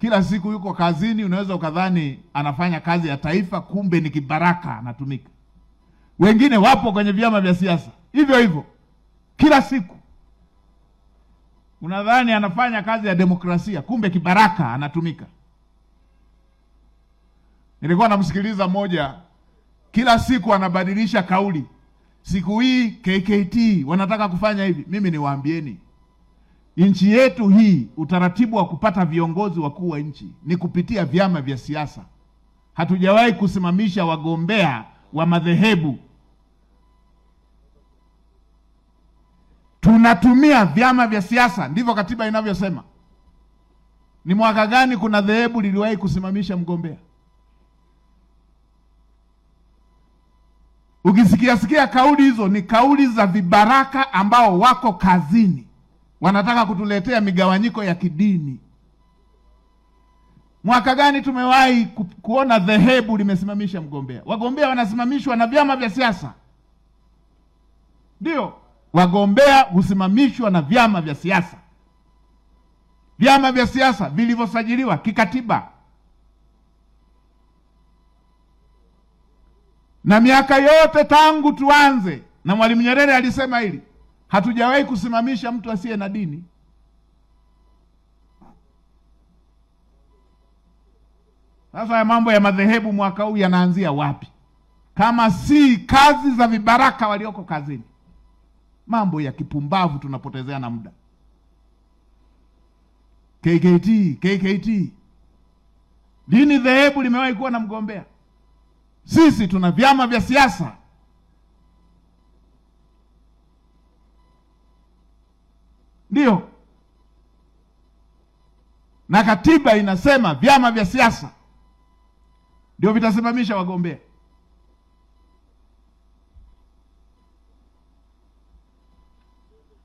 kila siku yuko kazini, unaweza ukadhani anafanya kazi ya taifa, kumbe ni kibaraka anatumika. Wengine wapo kwenye vyama vya siasa hivyo hivyo, kila siku unadhani anafanya kazi ya demokrasia, kumbe kibaraka anatumika. Nilikuwa namsikiliza mmoja, kila siku anabadilisha kauli. Siku hii KKT wanataka kufanya hivi. Mimi niwaambieni, nchi yetu hii, utaratibu wa kupata viongozi wakuu wa nchi ni kupitia vyama vya siasa. Hatujawahi kusimamisha wagombea wa madhehebu. Tunatumia vyama vya siasa, ndivyo katiba inavyosema. Ni mwaka gani kuna dhehebu liliwahi kusimamisha mgombea? Ukisikia kauli hizo, ni kauli za vibaraka ambao wako kazini, wanataka kutuletea migawanyiko ya kidini. Mwaka gani tumewahi kuona dhehebu limesimamisha mgombea? Wagombea wanasimamishwa na vyama vya siasa. Ndio, wagombea husimamishwa na vyama vya siasa, vyama vya siasa vilivyosajiliwa kikatiba. Na miaka yote tangu tuanze, na Mwalimu Nyerere alisema hili, hatujawahi kusimamisha mtu asiye na dini. Sasa ya mambo ya madhehebu mwaka huu yanaanzia wapi kama si kazi za vibaraka walioko kazini? Mambo ya kipumbavu, tunapotezea na muda. KKT. Dini dhehebu limewahi kuwa na mgombea? Sisi tuna vyama vya siasa. Ndio. Na katiba inasema vyama vya siasa ndio vitasimamisha wagombea.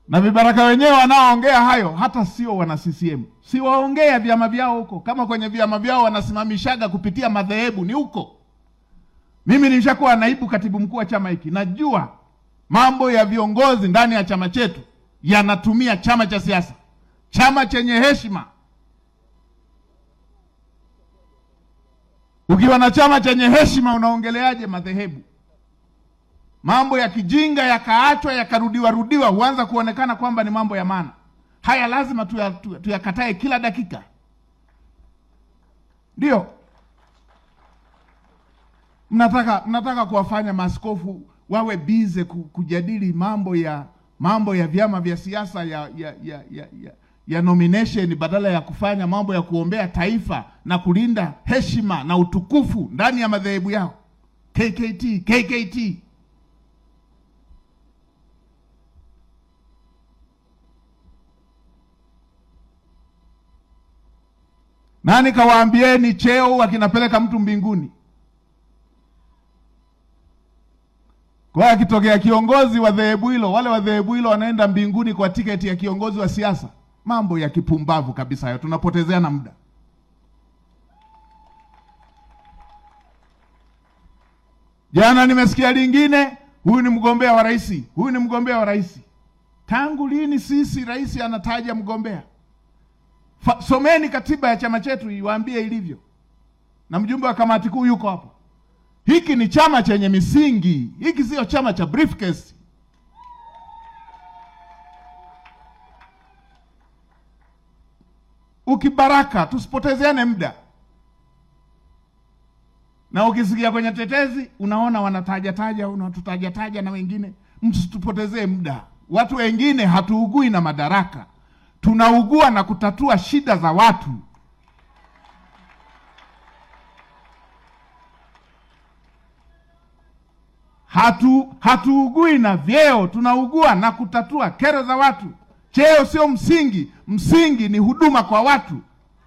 Na vibaraka wenyewe wanaoongea hayo hata sio wana CCM. Si waongea vyama vyao huko. Kama kwenye vyama vyao wanasimamishaga kupitia madhehebu, ni huko. Mimi nilishakuwa naibu katibu mkuu wa chama hiki. Najua mambo ya viongozi ndani ya chama chetu yanatumia chama cha siasa. Chama chenye heshima. Ukiwa na chama chenye heshima, unaongeleaje madhehebu? Mambo ya kijinga yakaachwa yakarudiwa huanza kuonekana kwamba ni mambo ya maana. Haya lazima tuyakatae kila dakika. Ndio. Mnataka kuwafanya maaskofu wawe bize kujadili mambo ya vyama vya siasa ya nomination, badala ya kufanya mambo ya kuombea taifa na kulinda heshima na utukufu ndani ya madhehebu yao. KKT. Nani kawaambieni cheo akinapeleka mtu mbinguni? Kwa akitokea kiongozi wa dhehebu hilo, wale wa dhehebu hilo wanaenda mbinguni kwa tiketi ya kiongozi wa siasa. Mambo ya kipumbavu kabisa hayo, tunapotezea na muda. Jana nimesikia lingine, huyu ni mgombea wa rais. Tangu lini sisi rais anataja mgombea? Someni katiba ya chama chetu iwaambie ilivyo. Na mjumbe wa kamati kuu yuko hapo. Hiki ni chama chenye misingi. Hiki sio chama cha briefcase. Ukibaraka, tusipotezeane muda. Na ukisikia kwenye tetezi, unaona wanatutaja na wengine. Msitupotezee muda. Watu wengine hatuugui na madaraka. Tunaugua na kutatua shida za watu. Hatuugui na vyeo, tunaugua na kutatua kero za watu. Cheo sio msingi, msingi ni huduma kwa watu.